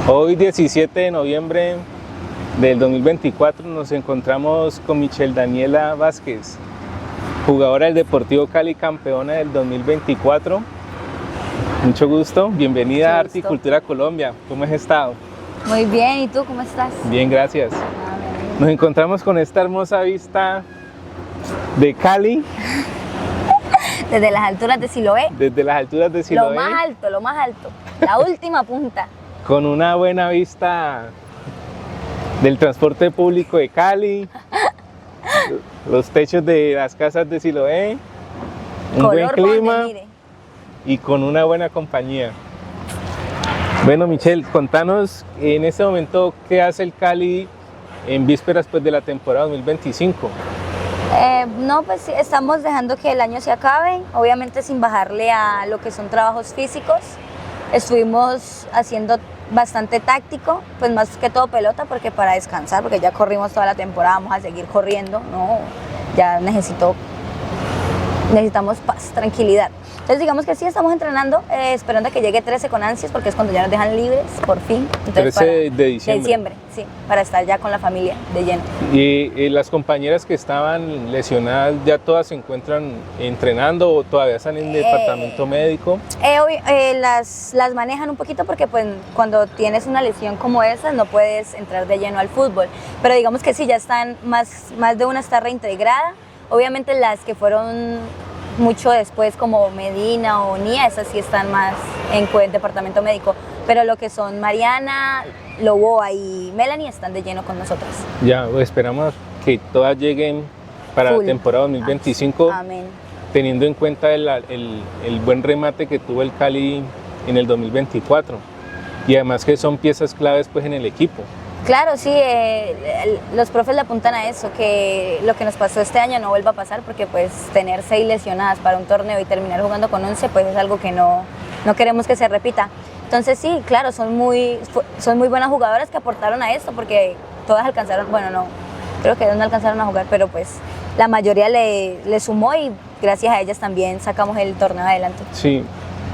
Hoy 17 de noviembre del 2024 nos encontramos con Michelle Daniela Vázquez, jugadora del Deportivo Cali, campeona del 2024. Mucho gusto, bienvenida a Arte y Cultura Colombia. ¿Cómo has estado? Muy bien, ¿y tú cómo estás? Bien, gracias. Nos encontramos con esta hermosa vista de Cali. Desde las alturas de Siloé. Desde las alturas de Siloé. Lo más alto, la última punta. Con una buena vista del transporte público de Cali, los techos de las casas de Siloé, un buen clima y con una buena compañía. Bueno, Michelle, contanos en este momento qué hace el Cali en vísperas de la temporada 2025. No, pues sí, estamos dejando que el año se acabe, obviamente sin bajarle a lo que son trabajos físicos. Estuvimos haciendo bastante táctico, pues más que todo pelota, porque para descansar, porque ya corrimos toda la temporada, vamos a seguir corriendo, no, ya necesitamos paz, tranquilidad. Entonces digamos que sí, estamos entrenando, esperando a que llegue 13 con ansias, porque es cuando ya nos dejan libres, por fin. Entonces, 13 de diciembre. De diciembre, sí, para estar ya con la familia de lleno. ¿Y las compañeras que estaban lesionadas ya todas se encuentran entrenando o todavía están en el departamento médico? Las manejan un poquito porque pues, cuando tienes una lesión como esa no puedes entrar de lleno al fútbol, pero digamos que sí, ya están, más de una está reintegrada. Obviamente las que fueron mucho después como Medina o Nia, esas sí están más en el departamento médico, pero lo que son Mariana, Loboa y Melanie están de lleno con nosotras. Ya, esperamos que todas lleguen para la temporada 2025. Amén. Teniendo en cuenta el buen remate que tuvo el Cali en el 2024 y además que son piezas claves pues en el equipo. Claro, sí, los profes le apuntan a eso, que lo que nos pasó este año no vuelva a pasar, porque pues tener 6 lesionadas para un torneo y terminar jugando con 11 pues es algo que no queremos que se repita. Entonces sí, claro, son muy buenas jugadoras que aportaron a esto, porque todas alcanzaron, bueno, no, creo que no alcanzaron a jugar, pero pues la mayoría le sumó y gracias a ellas también sacamos el torneo adelante. Sí.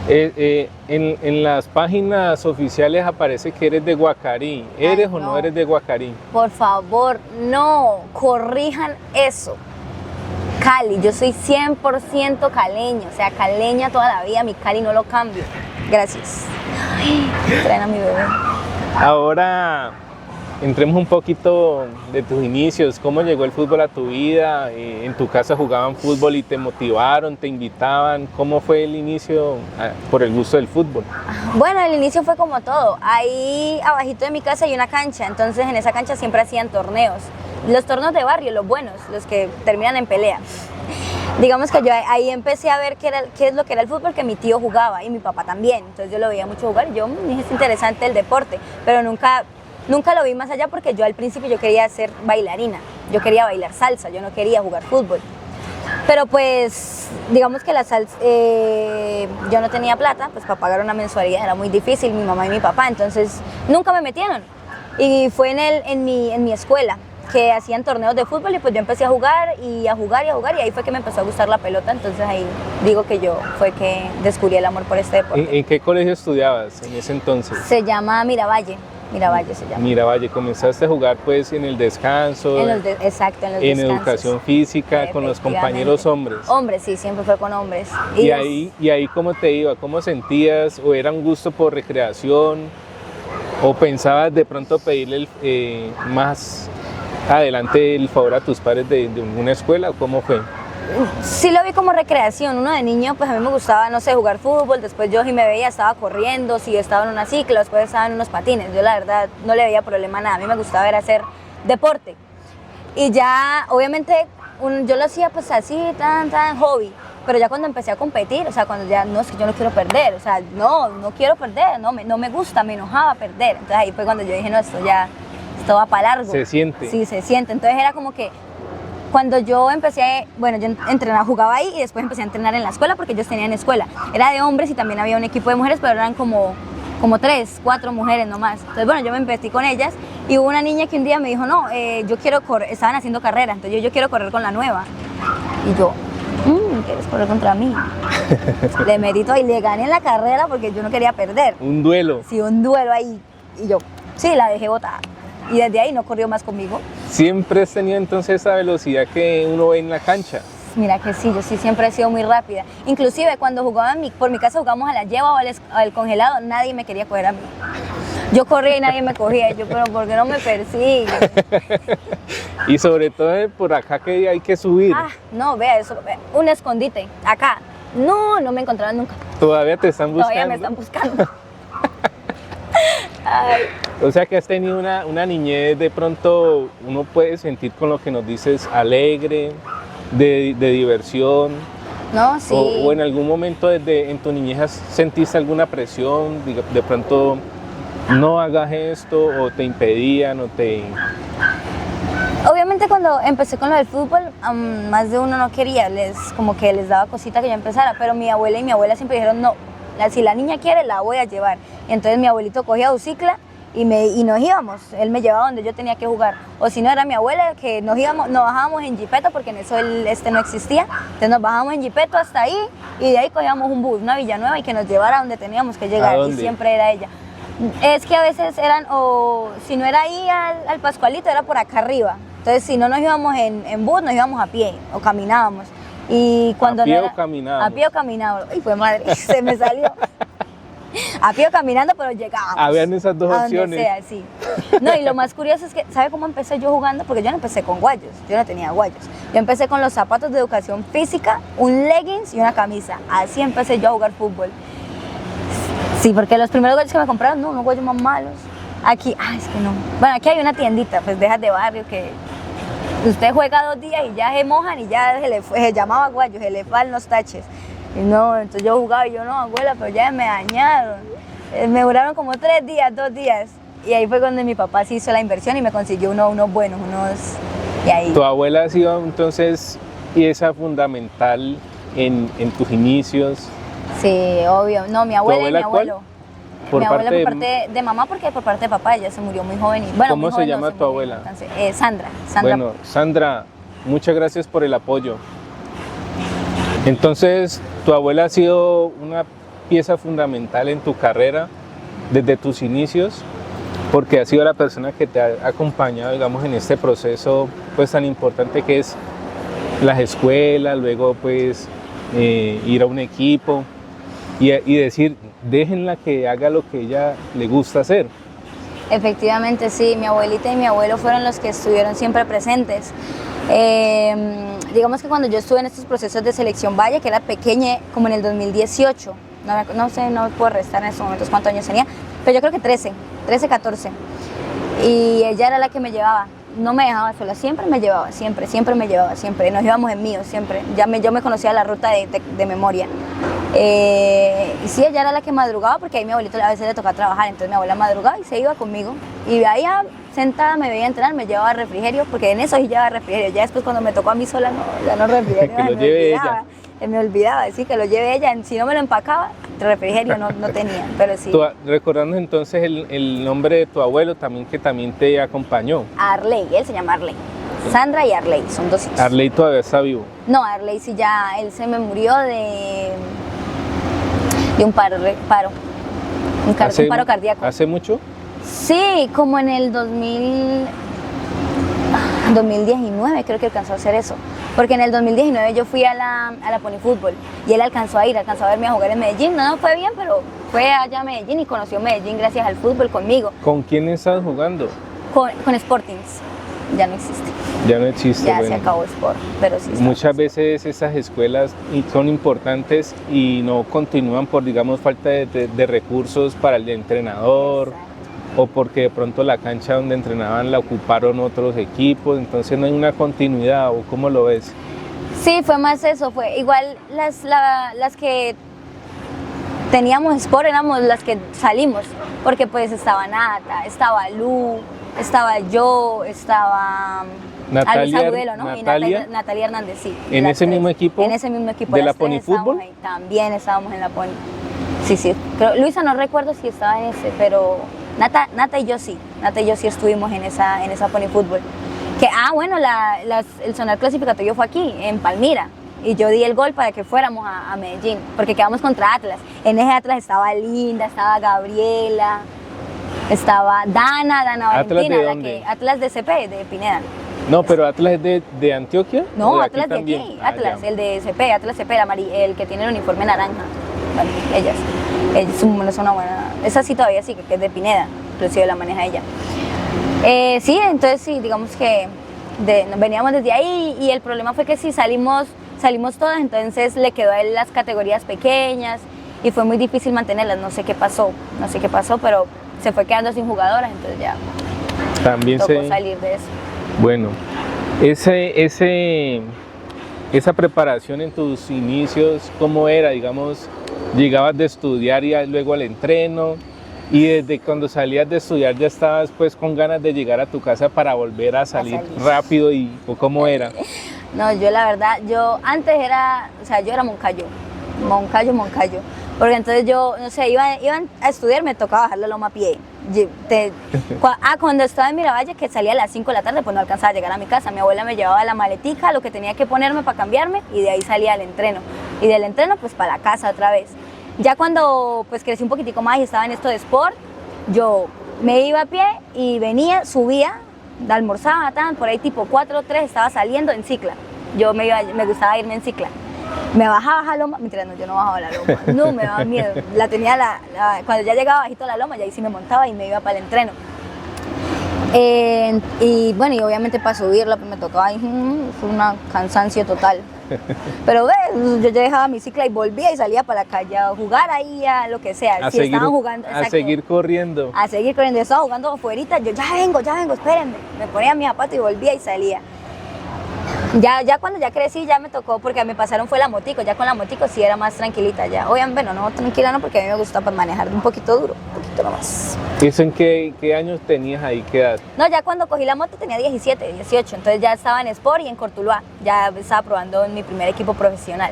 En las páginas oficiales aparece que eres de Guacarí. ¿Eres o no eres de Guacarí? Por favor, no, corrijan eso. Cali, yo soy 100% caleña, o sea, caleña toda la vida, mi Cali no lo cambio. Gracias. Ay, traen a mi bebé. Ahora entremos un poquito de tus inicios. ¿Cómo llegó el fútbol a tu vida? ¿En tu casa jugaban fútbol y te motivaron, te invitaban? ¿Cómo fue el inicio por el gusto del fútbol? Bueno, el inicio fue como todo. Ahí abajito de mi casa hay una cancha, entonces en esa cancha siempre hacían torneos. Los torneos de barrio, los buenos, los que terminan en pelea. Digamos que yo ahí empecé a ver qué es lo que era el fútbol, que mi tío jugaba y mi papá también. Entonces yo lo veía mucho jugar y yo me dije, es interesante el deporte, pero nunca lo vi más allá, porque yo al principio yo quería ser bailarina, yo quería bailar salsa, yo no quería jugar fútbol. Pero pues digamos que la salsa, yo no tenía plata pues para pagar una mensualidad, era muy difícil, mi mamá y mi papá, entonces nunca me metieron. Y fue en mi escuela que hacían torneos de fútbol y pues yo empecé a jugar y ahí fue que me empezó a gustar la pelota, entonces ahí digo que yo fue que descubrí el amor por este deporte. ¿En qué colegio estudiabas en ese entonces? Se llama Miravalle se llama. Miravalle, comenzaste a jugar pues en el descanso, exacto, en los en descansos. Educación física, con los compañeros hombres. Hombres, sí, siempre fue con hombres. ¿Y ahí cómo te iba? ¿Cómo sentías? ¿O era un gusto por recreación? ¿O pensabas de pronto pedirle más adelante el favor a tus padres de una escuela? ¿Cómo fue? Sí lo vi como recreación. Uno de niño, pues a mí me gustaba, no sé, jugar fútbol. Después yo, si me veía, estaba corriendo. Si yo estaba en una cicla, después estaba en unos patines. Yo la verdad no le veía problema a nada. A mí me gustaba era hacer deporte. Y ya, obviamente, yo lo hacía pues así, tan hobby. Pero ya cuando empecé a competir, o sea, cuando ya, no, es que yo no quiero perder. O sea, no quiero perder, no me gusta, me enojaba perder. Entonces ahí fue cuando yo dije, no, esto va para largo. ¿Se siente? Sí, se siente. Entonces era como que cuando yo empecé, bueno, yo jugaba ahí y después empecé a entrenar en la escuela, porque ellos tenían escuela. Era de hombres y también había un equipo de mujeres, pero eran como 3, 4 mujeres nomás. Entonces, bueno, yo me metí con ellas y hubo una niña que un día me dijo, no, yo quiero correr, estaban haciendo carrera, entonces yo quiero correr con la nueva. Y yo, ¿quieres correr contra mí? Le metí todo y le gané en la carrera porque yo no quería perder. Un duelo. Sí, un duelo ahí. Y yo, sí, la dejé botada. Y desde ahí no corrió más conmigo. ¿Siempre has tenido entonces esa velocidad que uno ve en la cancha? Mira que sí, yo sí siempre he sido muy rápida. Inclusive cuando jugaba por mi casa jugamos a la lleva o al congelado, nadie me quería coger a mí. Yo corría y nadie me cogía. Yo, pero ¿por qué no me persigue? Y sobre todo por acá que hay que subir. Ah, no, vea eso, un escondite, acá. No, no me encontraron nunca. Todavía te están buscando. Todavía me están buscando. Ay. O sea que has tenido una niñez, de pronto uno puede sentir con lo que nos dices alegre, de diversión. No, sí. O en algún momento en tu niñez sentiste alguna presión, de pronto no hagas esto, o te impedían, o te... Obviamente cuando empecé con lo del fútbol, más de uno no quería, como que les daba cosita que yo empezara, pero mi abuela y mi abuela siempre dijeron, no, si la niña quiere, la voy a llevar. Y entonces mi abuelito cogía bicicleta y nos íbamos, él me llevaba donde yo tenía que jugar. O si no, era mi abuela que nos bajábamos en jipeto, porque en eso no existía. Entonces nos bajábamos en jipeto hasta ahí y de ahí cogíamos un bus, una Villanueva, y que nos llevara a donde teníamos que llegar. Y siempre era ella. Es que a veces eran, o si no era ahí al Pascualito, era por acá arriba. Entonces si no nos íbamos en bus, nos íbamos a pie o caminábamos. Y cuando ¿A pie no era, o caminábamos? A pie o caminábamos. Uy, fue madre, se me salió. A pie o caminando, pero llegábamos. Habían esas dos a opciones. Donde sea, sí. No, y lo más curioso es que, ¿sabe cómo empecé yo jugando? Porque yo no empecé con guayos, yo no tenía guayos. Yo empecé con los zapatos de educación física, un leggings y una camisa. Así empecé yo a jugar fútbol. Sí, porque los primeros guayos que me compraron, no, unos guayos más malos. Aquí, es que no. Bueno, aquí hay una tiendita, pues dejas de barrio, que usted juega 2 días y ya se mojan y ya se llamaba guayos, se le van los taches. Y no, entonces yo jugaba y yo, no, abuela, pero ya me dañaron. Me duraron como 3 días, 2 días. Y ahí fue cuando mi papá sí hizo la inversión y me consiguió unos buenos, y ahí. ¿Tu abuela ha sido entonces pieza fundamental en tus inicios? Sí, obvio. No, mi abuela y mi abuelo. ¿Cuál? Por mi abuela parte por parte de mamá, porque por parte de papá ella se murió muy joven. Bueno, ¿Cómo muy joven se llama tu abuela? Entonces, Sandra. Bueno, Sandra, muchas gracias por el apoyo. Entonces, tu abuela ha sido una pieza fundamental en tu carrera desde tus inicios, porque ha sido la persona que te ha acompañado, digamos, en este proceso pues tan importante que es las escuelas, luego pues ir a un equipo y decir, déjenla que haga lo que ella le gusta hacer. Efectivamente, sí, mi abuelita y mi abuelo fueron los que estuvieron siempre presentes. Digamos que cuando yo estuve en estos procesos de selección Valle, que era pequeña, como en el 2018, no sé, no puedo restar en estos momentos cuántos años tenía, pero yo creo que 13, 14. Y ella era la que me llevaba, no me dejaba sola, siempre me llevaba, siempre me llevaba, siempre. Nos íbamos en mío, siempre. Yo me conocía la ruta de memoria. Y sí, ella era la que madrugaba, porque ahí mi abuelito a veces le tocaba trabajar, entonces mi abuela madrugaba y se iba conmigo. Y ahí sentada me veía entrenar, me llevaba refrigerio, porque en eso sí llevaba refrigerio. Ya después cuando me tocó a mí sola, ya no refrigerio. Que lo lleve ella. Me olvidaba, sí, que lo lleve ella. Si no me lo empacaba, refrigerio no tenía, pero sí. Recordando entonces el nombre de tu abuelo también, que también te acompañó. Arley, él se llama Arley. Sandra y Arley, son 2 hijos. ¿Arley todavía está vivo? No, Arley sí ya, él se me murió de un paro cardíaco. ¿Hace mucho? Sí, como en el 2019 creo que alcanzó a hacer eso. Porque en el 2019 yo fui a la Pony Fútbol y él alcanzó a verme a jugar en Medellín. No fue bien, pero fue allá a Medellín y conoció Medellín gracias al fútbol conmigo. ¿Con quién estabas jugando? Con Sportings. Ya no existe. Ya no existe. Ya se acabó Sport, pero sí. Muchas veces esas escuelas son importantes y no continúan por, digamos, falta de recursos para el entrenador. Exacto. O porque de pronto la cancha donde entrenaban la ocuparon otros equipos, entonces no hay una continuidad, ¿o cómo lo ves? Sí, fue más eso, fue igual las que teníamos Sport éramos las que salimos, porque pues estaba Nata, estaba Lu, estaba yo, estaba Natalia, Agudelo, ¿no? Natalia, y Natalia Hernández, sí. ¿En ese mismo equipo? En ese mismo equipo. ¿De la Pony Fútbol? También estábamos en la Pony. Sí. Pero Luisa no recuerdo si estaba en ese, pero Nata y yo sí. Nata y yo sí estuvimos en esa Pony Fútbol. Que, bueno, el sonar clasificatorio fue aquí, en Palmira. Y yo di el gol para que fuéramos a Medellín, porque quedamos contra Atlas. En ese Atlas estaba Linda, estaba Gabriela. Estaba Dana ¿Atlas Valentina, de la dónde? que, Atlas de CP, de Pineda. No, pero Atlas es de Antioquia. No, ¿O de Atlas de también? aquí, Ah, Atlas, ya. el de CP, Atlas CP, el que tiene el uniforme naranja. Bueno, ellas. Es una buena. Esa sí todavía sí, que es de Pineda, inclusive la maneja ella. Sí, entonces sí, digamos que veníamos desde ahí y el problema fue que sí salimos todas, entonces le quedó a él las categorías pequeñas y fue muy difícil mantenerlas, no sé qué pasó, pero se fue quedando sin jugadoras, entonces ya También tocó salir de eso. Bueno, esa preparación en tus inicios, ¿cómo era? Digamos, llegabas de estudiar y luego al entreno, y desde cuando salías de estudiar ya estabas pues con ganas de llegar a tu casa para volver a salir rápido, ¿o cómo era? No, yo la verdad, yo antes era, o sea, yo era Moncayo, porque entonces yo, no sé, iban a estudiar, me tocaba bajar la loma a pie. Cuando estaba en Miravalle, que salía a las 5 de la tarde, pues no alcanzaba a llegar a mi casa. Mi abuela me llevaba la maletica, lo que tenía que ponerme para cambiarme, y de ahí salía al entreno. Y del entreno, pues para la casa otra vez. Ya cuando pues crecí un poquitico más y estaba en esto de sport, yo me iba a pie y venía, subía, almorzaba, por ahí tipo 4 o 3 estaba saliendo en cicla. Me gustaba irme en cicla. Me bajaba a la loma, mentira, no, yo no bajaba la loma, no, me daba miedo. La tenía, cuando ya llegaba bajito a la loma, ya ahí sí me montaba y me iba para el entreno. Y bueno, y obviamente para subirla pues me tocaba, fue un cansancio total. Pero yo ya dejaba mi cicla y volvía y salía para la calle a jugar ahí, a lo que sea. Si estaban jugando, a seguir corriendo. A seguir corriendo, yo estaba jugando afuerita, yo ya vengo, espérenme. Me ponía mi zapato y volvía y salía. Ya cuando ya crecí ya me tocó, porque me pasaron fue la motico, ya con la motico sí era más tranquilita ya. Obviamente, bueno, no tranquila no, porque a mí me gusta pues, manejar un poquito duro, un poquito nomás. ¿Eso en qué años tenías ahí, qué edad? No, ya cuando cogí la moto tenía 17, 18, entonces ya estaba en Sport y en Cortuluá, ya estaba probando en mi primer equipo profesional.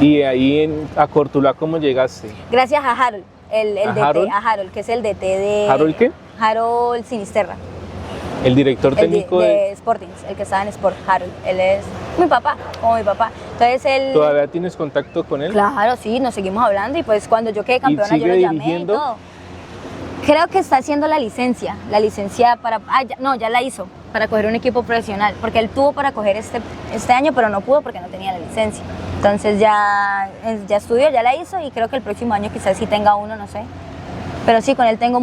¿Y ahí a Cortuluá cómo llegaste? Gracias a Harold, el DT, Harold? a Harold, que es el DT de... ¿Harold qué? Harold Sinisterra. El director técnico de Sportings, el que estaba en Sport, Harold. Él es mi papá, como mi papá. Entonces él... ¿Todavía tienes contacto con él? Claro, sí, nos seguimos hablando y pues cuando yo quedé campeona yo lo llamé dirigiendo? y todo. Creo que está haciendo la licencia para... ya la hizo, para coger un equipo profesional, porque él tuvo para coger este año, pero no pudo porque no tenía la licencia. Entonces ya estudió, ya la hizo y creo que el próximo año quizás sí tenga uno, no sé. Pero sí, con él tengo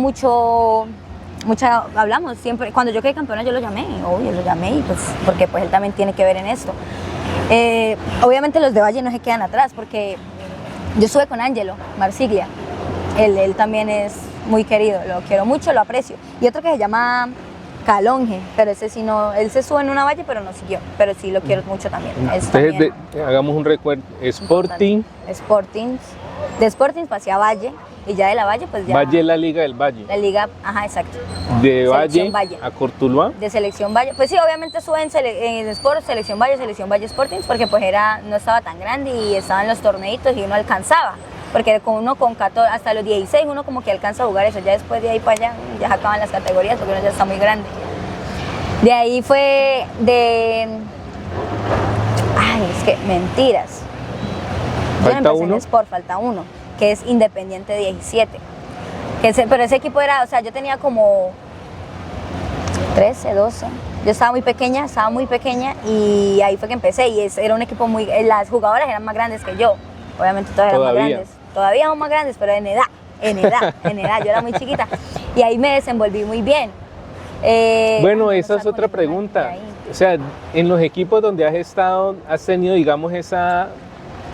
hablamos siempre. Cuando yo quedé campeona yo lo llamé, obvio, lo llamé y pues porque pues él también tiene que ver en esto. Obviamente los de Valle no se quedan atrás porque yo estuve con Ángelo Marsiglia, él también es muy querido, lo quiero mucho, lo aprecio. Y otro que se llama Calonge, pero ese sí no, él se sube en una Valle pero no siguió, pero sí lo quiero mucho también. Entonces hagamos un recuerdo, Sporting. De Sporting pasé a Valle. Y ya de la Valle, pues ya... Valle es la Liga del Valle. La Liga, ajá, exacto. De Valle a Cortuluá. De Selección Valle. Pues sí, obviamente sube en Sport, Selección Valle Sporting, porque pues no estaba tan grande y estaban los torneitos y uno alcanzaba. Porque con 14, hasta los 16 uno como que alcanza a jugar eso. Ya después de ahí para allá ya se acaban las categorías porque uno ya está muy grande. De ahí fue es que mentiras. ¿Falta yo no empecé uno? En Sport, falta uno, que es Independiente 17. Pero ese equipo era, o sea, yo tenía como 13, 12. Yo estaba muy pequeña y ahí fue que empecé. Y era un equipo las jugadoras eran más grandes que yo. Obviamente todas eran más grandes. Todavía son más grandes, pero en edad. Yo era muy chiquita. Y ahí me desenvolví muy bien. Bueno, esa es otra pregunta. O sea, en los equipos donde has estado, has tenido, digamos, esa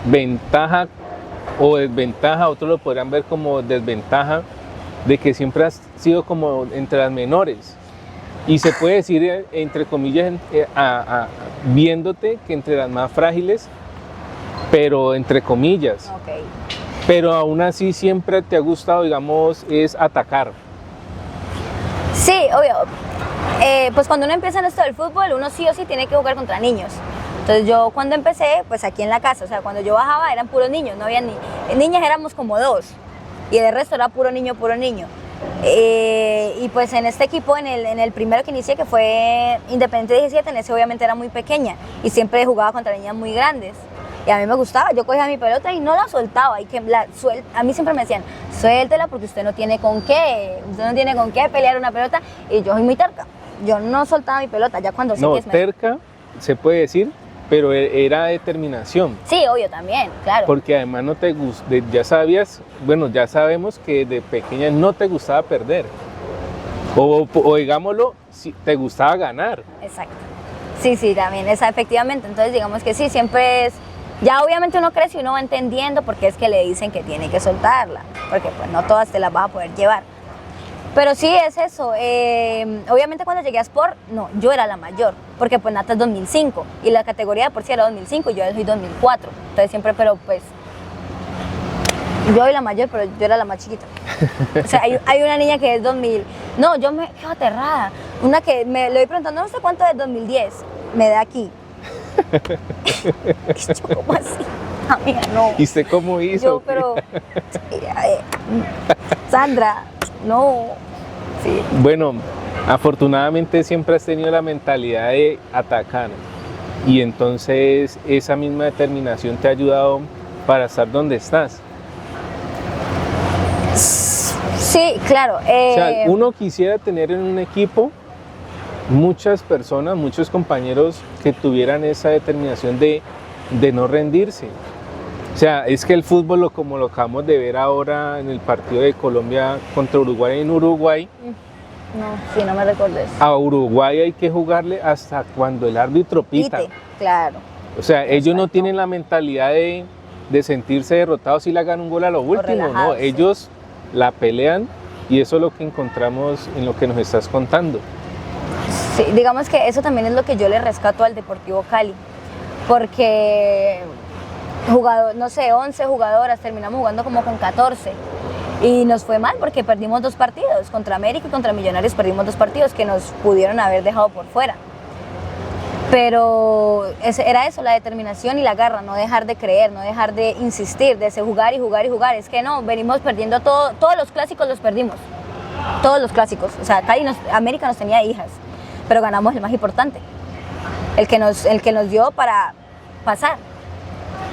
ventaja o desventaja, otros lo podrán ver como desventaja, de que siempre has sido como entre las menores. Y se puede decir, entre comillas, viéndote que entre las más frágiles, pero entre comillas. Okay. Pero aún así siempre te ha gustado, digamos, es atacar. Sí, obvio. Pues cuando uno empieza en esto del fútbol, uno sí o sí tiene que jugar contra niños. Entonces yo cuando empecé, pues aquí en la casa, o sea, cuando yo bajaba eran puros niños, no había niñas éramos como 2 y el resto era puro niño. Y pues en este equipo, en el primero que inicié, que fue Independiente 17, en ese obviamente era muy pequeña y siempre jugaba contra niñas muy grandes. Y a mí me gustaba, yo cogía mi pelota y no la soltaba. A mí siempre me decían, suéltela porque usted no tiene con qué pelear una pelota, y yo soy muy terca, yo no soltaba mi pelota, ya cuando sé No, que es terca, se puede decir, pero era determinación. Sí, obvio, también, claro. Porque además no te ya sabías, bueno, ya sabemos que de pequeña no te gustaba perder. O digámoslo, si te gustaba ganar. Exacto. Sí, también, efectivamente. Entonces, digamos que sí, siempre es. Ya obviamente uno crece y uno va entendiendo por qué es que le dicen que tiene que soltarla. Porque pues no todas te las vas a poder llevar. Pero sí es eso. Obviamente cuando llegué a Sport, no, yo era la mayor. Porque pues Nata es 2005. Y la categoría de por sí era 2005 y yo soy 2004. Entonces siempre, pero pues. Yo soy la mayor, pero yo era la más chiquita. O sea, hay una niña que es 2000. No, yo me quedo aterrada. Una que le voy preguntando, no sé cuánto es 2010. Me da aquí. Yo, ¿cómo así? Amiga, no. ¿Y usted cómo hizo? Yo, pero. Sandra, no. Sí. Bueno, afortunadamente siempre has tenido la mentalidad de atacar. Y entonces esa misma determinación te ha ayudado para estar donde estás. Sí, claro. O sea, uno quisiera tener en un equipo muchas personas, muchos compañeros que tuvieran esa determinación de no rendirse. O sea, es que el fútbol, como lo acabamos de ver ahora en el partido de Colombia contra Uruguay en Uruguay, No, sí, no me recordes. a Uruguay hay que jugarle hasta cuando el árbitro pita. Claro. O sea, ellos no tienen la mentalidad de sentirse derrotados si le hagan un gol a lo último, ¿no? Ellos la pelean y eso es lo que encontramos en lo que nos estás contando. Sí, digamos que eso también es lo que yo le rescato al Deportivo Cali, porque no sé, 11 jugadoras, terminamos jugando como con 14 y nos fue mal porque perdimos 2 partidos, contra América y contra Millonarios perdimos 2 partidos que nos pudieron haber dejado por fuera. Pero era eso, la determinación y la garra, no dejar de creer, no dejar de insistir, de jugar y jugar y jugar. Es que no, venimos perdiendo todos los clásicos los perdimos, todos los clásicos. O sea, América nos tenía hijas, pero ganamos el más importante, el que nos dio para pasar.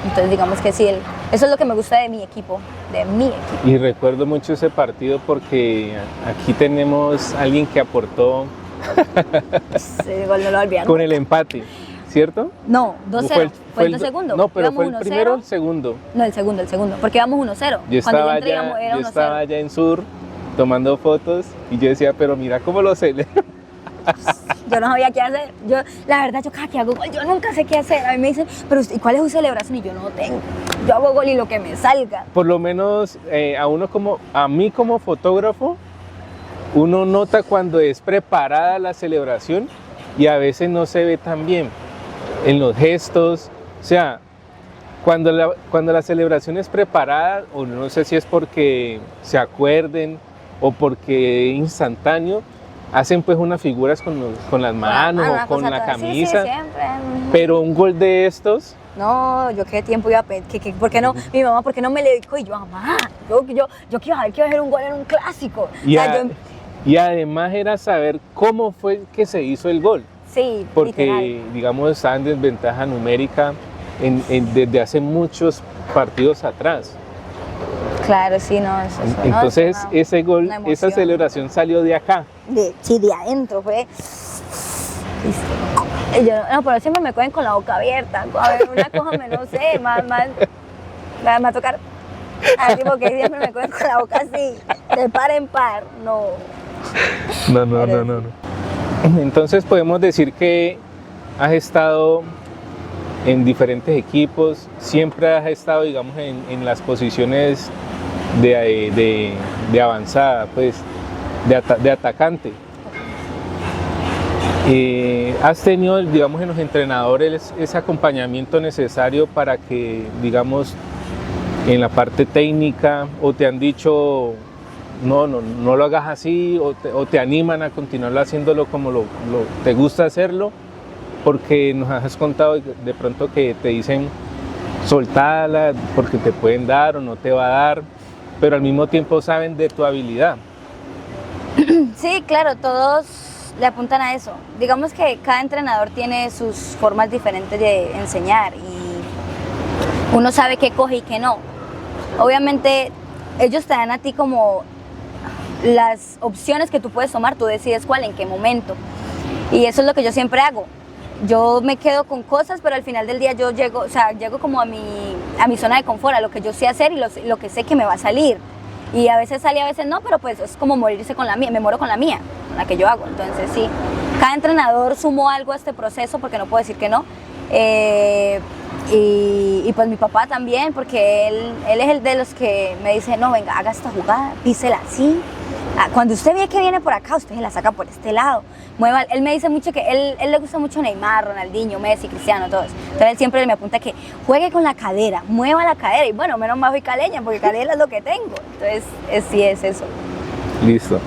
Entonces digamos que sí, eso es lo que me gusta de mi equipo, Y recuerdo mucho ese partido porque aquí tenemos a alguien que aportó Ese gol no lo olvidamos. con el empate, ¿cierto? No, 2-0, fue el segundo. No, pero íbamos fue el 1-0. primero o el segundo. No, el segundo, porque íbamos 1-0. Yo estaba allá en Sur tomando fotos y yo decía, pero mira cómo lo celebro. Yo no sabía qué hacer. La verdad, yo cada que hago gol, yo nunca sé qué hacer. A mí me dicen, pero ¿y cuál es su celebración? Y yo no tengo. Yo hago gol y lo que me salga. Por lo menos a mí como fotógrafo, uno nota cuando es preparada la celebración y a veces no se ve tan bien en los gestos. O sea, cuando la celebración es preparada, o no sé si es porque se acuerden o porque es instantáneo, hacen pues unas figuras con las manos o con la camisa. Sí, siempre. Pero un gol de estos... No, yo qué tiempo iba a pedir, ¿por qué no? Mi mamá, ¿por qué no me le dedicó? Y yo, mamá, yo quiero saber que iba a hacer un gol en un clásico. Y además era saber cómo fue que se hizo el gol. Sí, porque literal. Digamos estaba en desventaja numérica desde hace muchos partidos atrás. Claro, sí, no, eso. Entonces no, ese gol, esa celebración salió de acá. De adentro fue. No, pero siempre me cogen con la boca abierta. A ver, una cosa, no sé, más me va a tocar. Así porque siempre me cogen con la boca así, de par en par. No. No. Entonces podemos decir que has estado en diferentes equipos, siempre has estado, digamos, en las posiciones de avanzada, pues, de atacante. ¿Has tenido, digamos, en los entrenadores ese acompañamiento necesario para que, digamos, en la parte técnica, o te han dicho no lo hagas así, o te animan a continuar haciéndolo como te gusta hacerlo? Porque nos has contado de pronto que te dicen soltala porque te pueden dar o no te va a dar, pero al mismo tiempo saben de tu habilidad. Sí, claro, todos le apuntan a eso. Digamos que cada entrenador tiene sus formas diferentes de enseñar y uno sabe qué coge y qué no. Obviamente ellos te dan a ti como las opciones que tú puedes tomar, tú decides cuál, en qué momento. Y eso es lo que yo siempre hago. Yo me quedo con cosas, pero al final del día yo llego, o sea, llego como a mi zona de confort, a lo que yo sé hacer y lo que sé que me va a salir. Y a veces sale, a veces no, pero pues es como morirse con la mía, me muero con la mía, con la que yo hago. Entonces sí, cada entrenador sumó algo a este proceso, porque no puedo decir que no. Y pues mi papá también, porque él es el de los que me dice, no, venga, haga esta jugada, písela así. Cuando usted ve que viene por acá, usted se la saca por este lado. Mueva. Él me dice mucho que él le gusta mucho Neymar, Ronaldinho, Messi, Cristiano, todos. Entonces él siempre me apunta que juegue con la cadera, mueva la cadera. Y bueno, menos mal soy caleña, porque cadera es lo que tengo. Entonces sí es eso. Listo.